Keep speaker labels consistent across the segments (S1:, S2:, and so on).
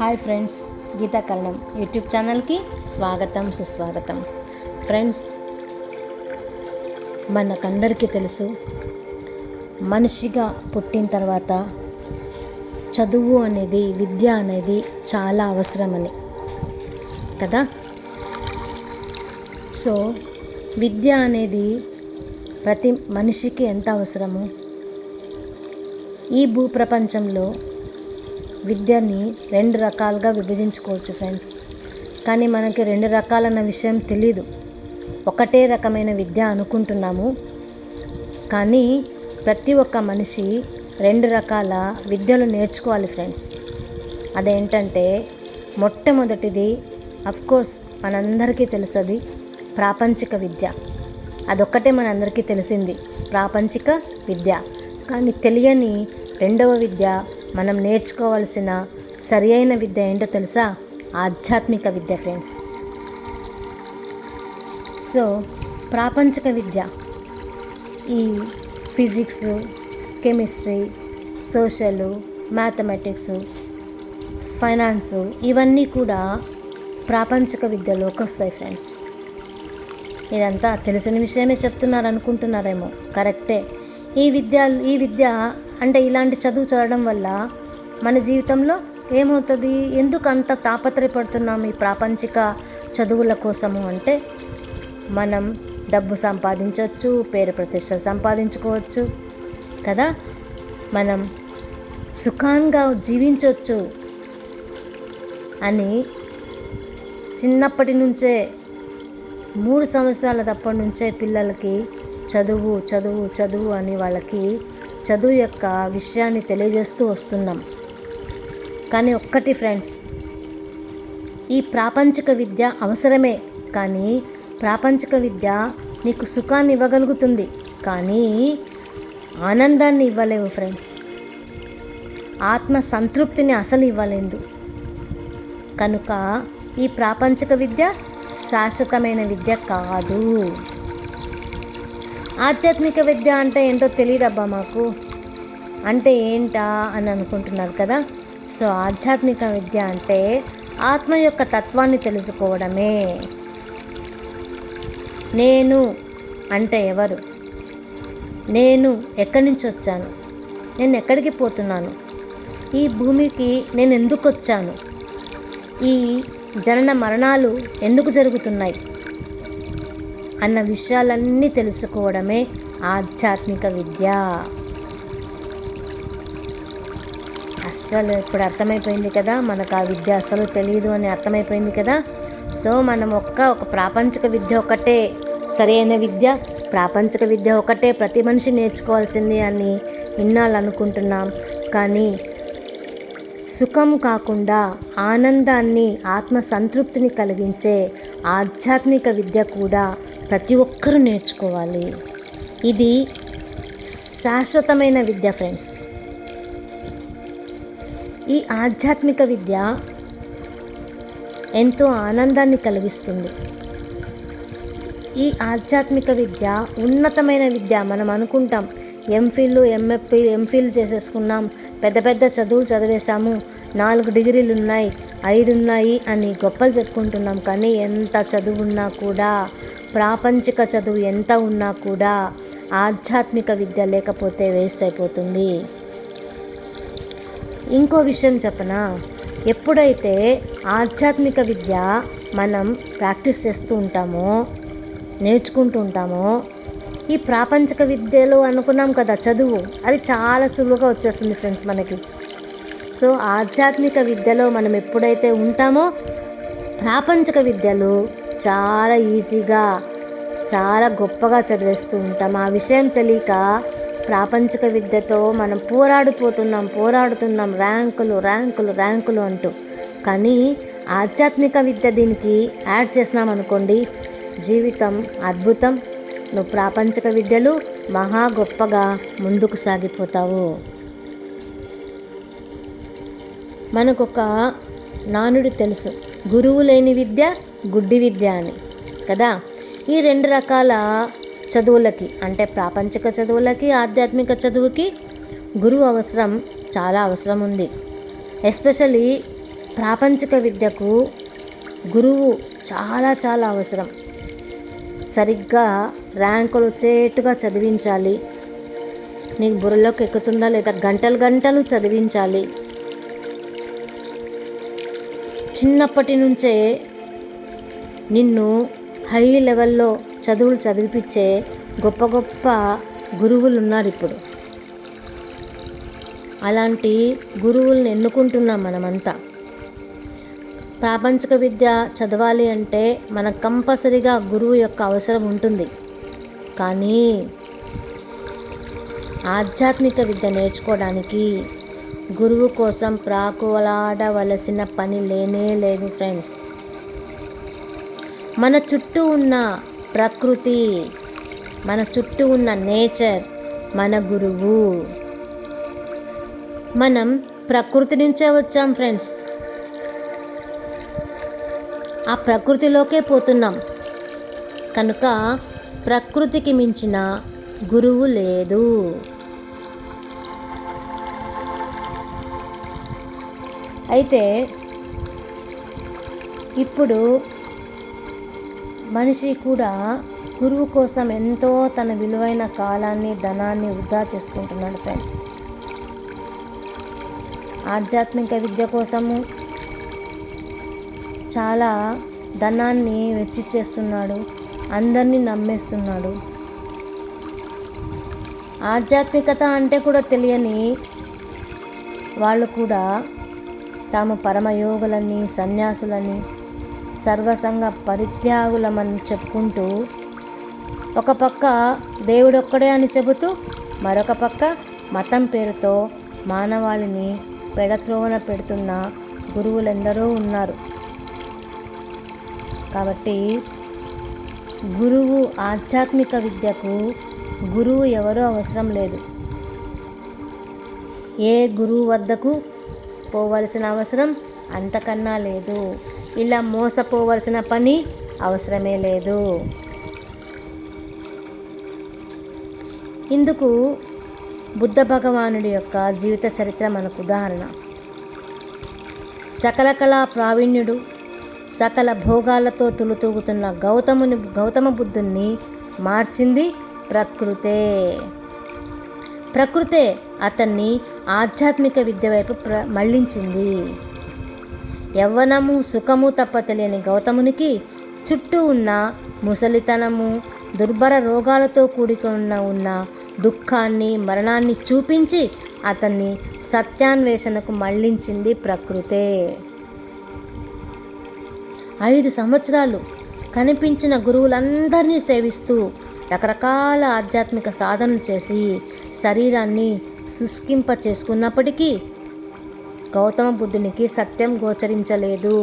S1: Hi friends, Geethakaranam YouTube ఛానల్కి స్వాగతం సుస్వాగతం. ఫ్రెండ్స్, మనకందరికీ తెలుసు, మనిషిగా పుట్టిన తర్వాత చదువు అనేది, విద్య అనేది చాలా అవసరమని కదా. సో విద్య అనేది ప్రతి మనిషికి ఎంత అవసరమో, ఈ భూప్రపంచంలో విద్యని రెండు రకాలుగా విభజించుకోవచ్చు ఫ్రెండ్స్. కానీ మనకి రెండు రకాలన్న విషయం తెలీదు. ఒకటే రకమైన విద్య అనుకుంటున్నాము, కానీ ప్రతి ఒక్క మనిషి రెండు రకాల విద్యలు నేర్చుకోవాలి ఫ్రెండ్స్. అదేంటంటే, మొట్టమొదటిది అఫ్కోర్స్ మనందరికీ తెలుసది ప్రాపంచిక విద్య. అదొక్కటే మనందరికీ తెలిసింది, ప్రాపంచిక విద్య. కానీ తెలియని రెండవ విద్య, మనం నేర్చుకోవాల్సిన సరి అయిన విద్య ఏంటో తెలుసా? ఆధ్యాత్మిక విద్య ఫ్రెండ్స్. సో ప్రాపంచిక విద్య ఈ physics, chemistry, social, mathematics, finance ఇవన్నీ కూడా ప్రాపంచిక విద్యలోకి వస్తాయి ఫ్రెండ్స్. ఇదంతా తెలిసిన విషయమే చెప్తున్నారు అనుకుంటున్నారేమో, కరెక్టే. ఈ విద్య అంటే ఇలాంటి చదువు చదవడం వల్ల మన జీవితంలో ఏమవుతుంది? ఎందుకు అంత తాపత్రయపడుతున్నాం ఈ ప్రాపంచిక చదువుల కోసము అంటే, మనం డబ్బు సంపాదించవచ్చు, పేరు ప్రతిష్ట సంపాదించుకోవచ్చు కదా, మనం సుఖంగా జీవించవచ్చు అని చిన్నప్పటి నుంచే 3 సంవత్సరాల తప్పటి నుంచే పిల్లలకి చదువు చదువు చదువు అని వాళ్ళకి చదువు యొక్క విషయాన్ని తెలియజేస్తూ వస్తున్నాం. కానీ ఒక్కటి ఫ్రెండ్స్, ఈ ప్రాపంచిక విద్య అవసరమే, కానీ ప్రాపంచిక విద్య నీకు సుఖాన్ని ఇవ్వగలుగుతుంది, కానీ ఆనందాన్ని ఇవ్వలేవు ఫ్రెండ్స్. ఆత్మ సంతృప్తిని అసలు ఇవ్వలేదు. కనుక ఈ ప్రాపంచిక విద్య శాశ్వతమైన విద్య కాదు. ఆధ్యాత్మిక విద్య అంటే ఏంటో తెలియదబ్బా మాకు, అంటే ఏంటా అని అనుకుంటున్నారు కదా. సో ఆధ్యాత్మిక విద్య అంటే ఆత్మ యొక్క తత్వాన్ని తెలుసుకోవడమే. నేను అంటే ఎవరు? నేను ఎక్కడి నుంచి వచ్చాను? నేను ఎక్కడికి పోతున్నాను? ఈ భూమికి నేను ఎందుకు వచ్చాను? ఈ జనన మరణాలు ఎందుకు జరుగుతున్నాయి అన్న విషయాలన్నీ తెలుసుకోవడమే ఆధ్యాత్మిక విద్య. అస్సలు ఇప్పుడు అర్థమైపోయింది కదా, మనకు ఆ విద్య అస్సలు తెలియదు అని అర్థమైపోయింది కదా. సో మనం ఒక ప్రాపంచిక విద్య ఒకటే సరైన విద్య, ప్రాపంచిక విద్య ఒకటే ప్రతి మనిషి నేర్చుకోవాల్సింది అని వినాలనుకుంటున్నాం. కానీ సుఖం కాకుండా ఆనందాన్ని, ఆత్మ సంతృప్తిని కలిగించే ఆధ్యాత్మిక విద్య కూడా ప్రతి ఒక్కరూ నేర్చుకోవాలి. ఇది శాశ్వతమైన విద్య ఫ్రెండ్స్. ఈ ఆధ్యాత్మిక విద్య ఎంతో ఆనందాన్ని కలిగిస్తుంది. ఈ ఆధ్యాత్మిక విద్య ఉన్నతమైన విద్య. మనం అనుకుంటాం ఎంఫిల్, ఎంఫిల్ చేసేసుకున్నాం, పెద్ద పెద్ద చదువులు చదివేశాము, 4 డిగ్రీలు ఉన్నాయి, 5 ఉన్నాయి అని గొప్పలు చెప్పుకుంటున్నాం. కానీ ఎంత చదువున్నా కూడా, ప్రాపంచిక చదువు ఎంత ఉన్నా కూడా ఆధ్యాత్మిక విద్య లేకపోతే వేస్ట్ అయిపోతుంది. ఇంకో విషయం చెప్పనా? ఎప్పుడైతే ఆధ్యాత్మిక విద్య మనం ప్రాక్టీస్ చేస్తూ ఉంటామో, నేర్చుకుంటూ ఉంటామో, ఈ ప్రాపంచిక విద్యలో అనుకున్నాం కదా చదువు, అది చాలా సులువుగా వచ్చేస్తుంది ఫ్రెండ్స్ మనకి. సో ఆధ్యాత్మిక విద్యలో మనం ఎప్పుడైతే ఉంటామో, ప్రాపంచిక విద్యలు చాలా ఈజీగా, చాలా గొప్పగా చదివేస్తూ ఉంటాం. ఆ విషయం తెలియక ప్రాపంచిక విద్యతో మనం పోరాడుతున్నాం, ర్యాంకులు ర్యాంకులు ర్యాంకులు అంటూ. కానీ ఆధ్యాత్మిక విద్య దీనికి యాడ్ చేసినాం అనుకోండి, జీవితం అద్భుతం. నువ్వు ప్రాపంచిక విద్యలు మహా గొప్పగా ముందుకు సాగిపోతావు. మనకొక నానుడి తెలుసు, గురువు లేని విద్య గుడ్డి విద్య అని కదా. ఈ రెండు రకాల చదువులకి, అంటే ప్రాపంచిక చదువులకి, ఆధ్యాత్మిక చదువుకి గురువు అవసరం, చాలా అవసరం ఉంది. ఎస్పెషల్లీ ప్రాపంచిక విద్యకు గురువు చాలా చాలా అవసరం. సరిగ్గా ర్యాంకులు వచ్చేట్టుగా చదివించాలి. నీకు బుర్రలోకి ఎక్కుతుందా లేదా గంటలు గంటలు చదివించాలి. చిన్నప్పటి నుంచే నిన్ను హై లెవెల్లో చదువులు చదివిపించే గొప్ప గొప్ప గురువులు ఉన్నారు ఇప్పుడు. అలాంటి గురువులను ఎన్నుకుంటున్నాం మనమంతా. ప్రాపంచిక విద్య చదవాలి అంటే మనకు కంపల్సరీగా గురువు యొక్క అవసరం ఉంటుంది. కానీ ఆధ్యాత్మిక విద్య నేర్చుకోవడానికి గురువు కోసం ప్రాకులాడవలసిన పని లేనే లేదు ఫ్రెండ్స్. మన చుట్టూ ఉన్న ప్రకృతి, మన చుట్టూ ఉన్న నేచర్ మన గురువు. మనం ప్రకృతి నుంచే వచ్చాం ఫ్రెండ్స్. ఆ ప్రకృతిలోకే పోతున్నాం. కనుక ప్రకృతికి మించిన గురువు లేదు. అయితే ఇప్పుడు మనిషి కూడా గురువు కోసం ఎంతో తన విలువైన కాలాన్ని, ధనాన్ని వృధా చేసుకుంటున్నాడు ఫ్రెండ్స్. ఆధ్యాత్మిక విద్య కోసము చాలా ధనాన్ని వెచ్చిచ్చేస్తున్నాడు, అందరినీ నమ్మేస్తున్నాడు. ఆధ్యాత్మికత అంటే కూడా తెలియని వాళ్ళు కూడా తాము పరమయోగులని, సన్యాసులని, సర్వసంగ పరిత్యాగులమని చెప్పుకుంటూ ఒక పక్క దేవుడొక్కడే అని చెబుతూ మరొక పక్క మతం పేరుతో మానవాళిని పెడత్రోవన పెడుతున్న గురువులెందరో ఉన్నారు. కాబట్టి గురువు, ఆధ్యాత్మిక విద్యకు గురువు ఎవరో అవసరం లేదు. ఏ గురువు వద్దకు పోవలసిన అవసరం అంతకన్నా లేదు. ఇలా మోసపోవలసిన పని అవసరమే లేదు. ఇందుకు బుద్ధ భగవానుడి యొక్క జీవిత చరిత్ర మనకు ఉదాహరణ. సకల కళా ప్రావీణ్యుడు, సకల భోగాలతో తులుతూగుతున్న గౌతమ బుద్ధుణ్ణి మార్చింది ప్రకృతే. ప్రకృతే అతన్ని ఆధ్యాత్మిక విద్య వైపు మళ్లించింది. యవ్వనము, సుఖము తప్ప తెలియని గౌతమునికి చుట్టూ ఉన్న ముసలితనము, దుర్భర రోగాలతో కూడుకున్న దుఃఖాన్ని, మరణాన్ని చూపించి అతన్ని సత్యాన్వేషణకు మళ్లించింది ప్రకృతే. 5 సంవత్సరాలు కనిపించిన గురువులందరినీ సేవిస్తూ రకరకాల ఆధ్యాత్మిక సాధనలు చేసి శరీరాన్ని శుష్కింప చేసుకున్నప్పటికీ గౌతమ బుద్ధునికి సత్యం గోచరించలేదు.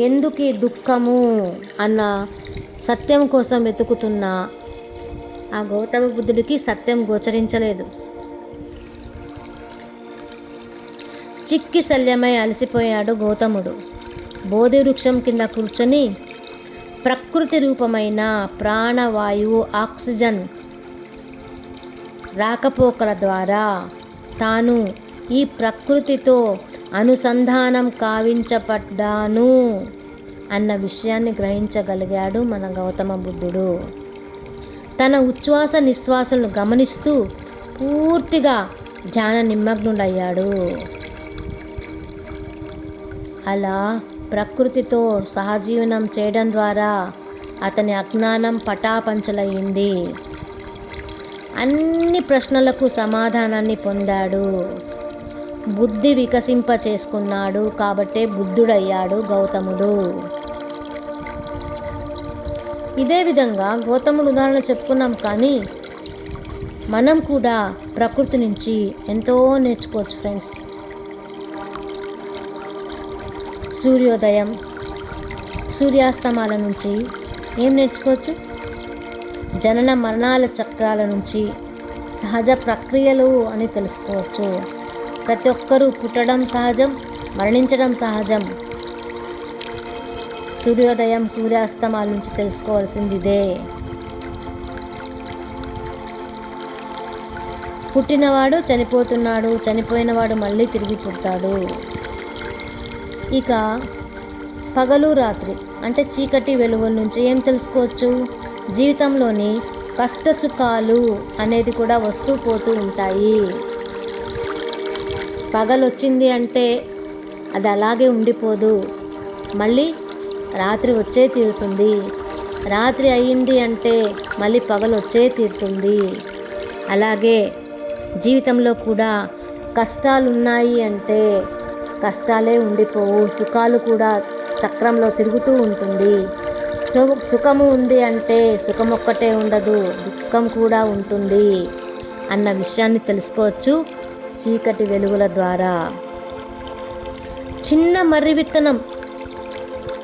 S1: ఎందుకు దుఃఖము అన్న సత్యం కోసం వెతుకుతున్న ఆ గౌతమ బుద్ధుడికి సత్యం గోచరించలేదు. చిక్కి శల్యమై అలసిపోయాడు గౌతముడు. బోధి వృక్షం కింద కూర్చొని ప్రకృతి రూపమైన ప్రాణవాయువు, ఆక్సిజన్ రాకపోకల ద్వారా తాను ఈ ప్రకృతితో అనుసంధానం కావించబడ్డాను అన్న విషయాన్ని గ్రహించగలిగాడు మన గౌతమ బుద్ధుడు. తన ఉచ్ఛ్వాస నిశ్వాసలను గమనిస్తూ పూర్తిగా ధ్యాన నిమగ్నుడయ్యాడు. అలా ప్రకృతితో సహజీవనం చేయడం ద్వారా అతని అజ్ఞానం పటాపంచలయ్యింది. అన్ని ప్రశ్నలకు సమాధానాన్ని పొందాడు. బుద్ధి వికసింప చేసుకున్నాడు. కాబట్టే బుద్ధుడయ్యాడు గౌతముడు. ఇదే విధంగా గౌతముడు ఉదాహరణ చెప్పుకున్నాం. కానీ మనం కూడా ప్రకృతి నుంచి ఎంతో నేర్చుకోవచ్చు ఫ్రెండ్స్. సూర్యోదయం, సూర్యాస్తమాల నుంచి ఏం నేర్చుకోవచ్చు? జనన మరణాల చక్రాల నుంచి సహజ ప్రక్రియలు అని తెలుసుకోవచ్చు. ప్రతి ఒక్కరూ పుట్టడం సహజం, మరణించడం సహజం. సూర్యోదయం, సూర్యాస్తమాల నుంచి తెలుసుకోవాల్సింది ఇదే. పుట్టినవాడు చనిపోతున్నాడు, చనిపోయినవాడు మళ్ళీ తిరిగి పుడతాడు. ఇక పగలు రాత్రి అంటే చీకటి వెలుగుల నుంచి ఏం తెలుసుకోవచ్చు? జీవితంలోని కష్ట సుఖాలు అనేది కూడా వస్తూ పోతూ ఉంటాయి. పగలొచ్చింది అంటే అది అలాగే ఉండిపోదు, మళ్ళీ రాత్రి వచ్చే తీరుతుంది. రాత్రి అయ్యింది అంటే మళ్ళీ పగలు వచ్చే తీరుతుంది. అలాగే జీవితంలో కూడా కష్టాలు ఉన్నాయి అంటే కష్టాలే ఉండిపోవు, సుఖాలు కూడా చక్రంలో తిరుగుతూ ఉంటుంది. సుఖము ఉంది అంటే సుఖం ఒక్కటే ఉండదు, దుఃఖం కూడా ఉంటుంది అన్న విషయాన్ని తెలుసుకోవచ్చు చీకటి వెలుగుల ద్వారా. చిన్న మర్రి విత్తనం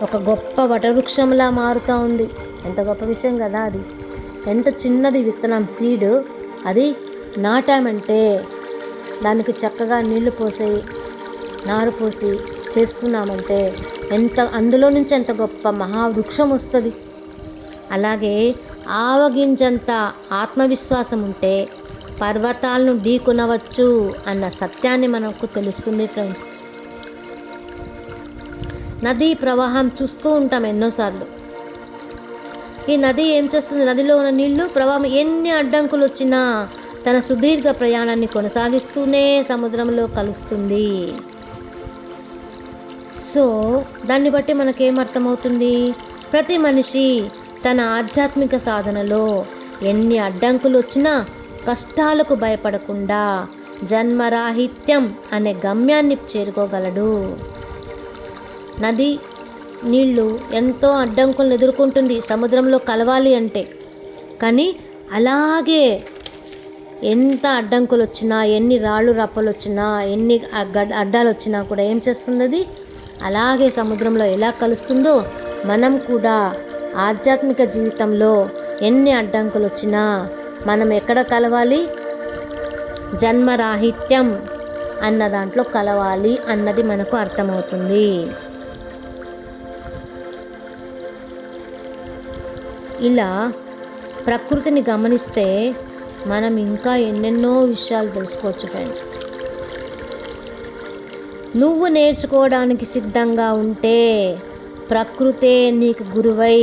S1: ఒక గొప్ప వటవృక్షంలా మారుతూ ఉంది. ఎంత గొప్ప విషయం కదా అది. ఎంత చిన్నది విత్తనం, సీడ్. అది నాటామంటే దానికి చక్కగా నీళ్లు పోసి నారు పోసి చేసుకున్నామంటే అందులో నుంచి ఎంత గొప్ప మహావృక్షం వస్తుంది. అలాగే ఆవగింజంత ఆత్మవిశ్వాసం ఉంటే పర్వతాలను ఢీకొనవచ్చు అన్న సత్యాన్ని మనకు తెలుస్తుంది ఫ్రెండ్స్. నదీ ప్రవాహం చూస్తూ ఉంటాం ఎన్నోసార్లు. ఈ నది ఏం చేస్తుంది? నదిలో ఉన్న నీళ్లు ప్రవాహం ఎన్ని అడ్డంకులు వచ్చినా తన సుదీర్ఘ ప్రయాణాన్ని కొనసాగిస్తూనే సముద్రంలో కలుస్తుంది. సో దాన్ని బట్టి మనకేమర్థమవుతుంది? ప్రతి మనిషి తన ఆధ్యాత్మిక సాధనలో ఎన్ని అడ్డంకులు వచ్చినా కష్టాలకు భయపడకుండా జన్మరాహిత్యం అనే గమ్యాన్ని చేరుకోగలడు. నది నీళ్లు ఎంతో అడ్డంకులను ఎదుర్కొంటుంది సముద్రంలో కలవాలి అంటే. కానీ అలాగే ఎంత అడ్డంకులు వచ్చినా, ఎన్ని రాళ్ళు రప్పలు వచ్చినా, ఎన్ని అడ్డాలు వచ్చినా కూడా ఏం చేస్తుంది? అది అలాగే సముద్రంలో ఎలా కలుస్తుందో మనం కూడా ఆధ్యాత్మిక జీవితంలో ఎన్ని అడ్డంకులు వచ్చినా మనం ఎక్కడ కలవాలి? జన్మరాహిత్యం అన్న దాంట్లో కలవాలి అన్నది మనకు అర్థమవుతుంది. ఇలా ప్రకృతిని గమనిస్తే మనం ఇంకా ఎన్నెన్నో విషయాలు తెలుసుకోవచ్చు ఫ్రెండ్స్. నువ్వు నేర్చుకోవడానికి సిద్ధంగా ఉంటే ప్రకృతే నీకు గురువై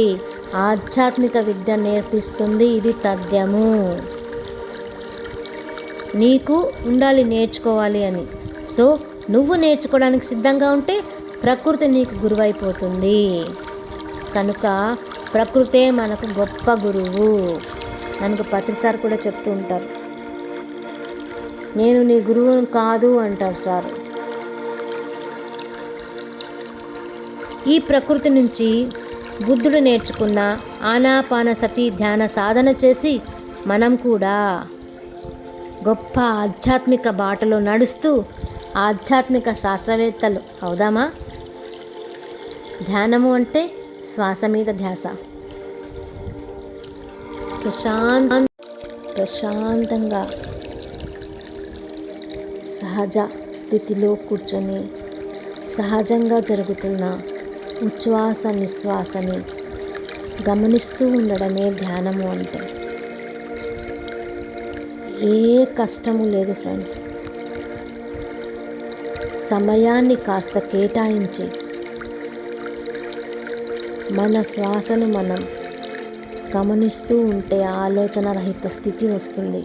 S1: ఆధ్యాత్మిక విద్య నేర్పిస్తుంది. ఇది తథ్యము. నీకు ఉండాలి నేర్చుకోవాలి అని. సో నువ్వు నేర్చుకోవడానికి సిద్ధంగా ఉంటే ప్రకృతి నీకు గురువైపోతుంది. కనుక ప్రకృతే మనకు గొప్ప గురువు. మనకు ప్రతిసారి కూడా చెప్తూ ఉంటారు, నేను నీ గురువును కాదు అంటారు సార్. ఈ ప్రకృతి నుంచి బుద్ధుడు నేర్చుకున్న ఆనాపానసతి ధ్యాన సాధన చేసి మనం కూడా గొప్ప ఆధ్యాత్మిక బాటలో నడుస్తూ ఆధ్యాత్మిక శాస్త్రవేత్తలు అవుదామా? ధ్యానము అంటే శ్వాస మీద ధ్యాస. ప్రశాంతంగా సహజ స్థితిలో కూర్చొని సహజంగా జరుగుతున్న ఉచ్ఛ్వాస నిశ్వాసని గమనిస్తూ ఉండడమే ధ్యానము అంటే. ఏ కష్టము లేదు ఫ్రెండ్స్. సమయాన్ని కాస్త కేటాయించి మన శ్వాసను మనం గమనిస్తూ ఉంటే ఆలోచన రహిత స్థితి వస్తుంది.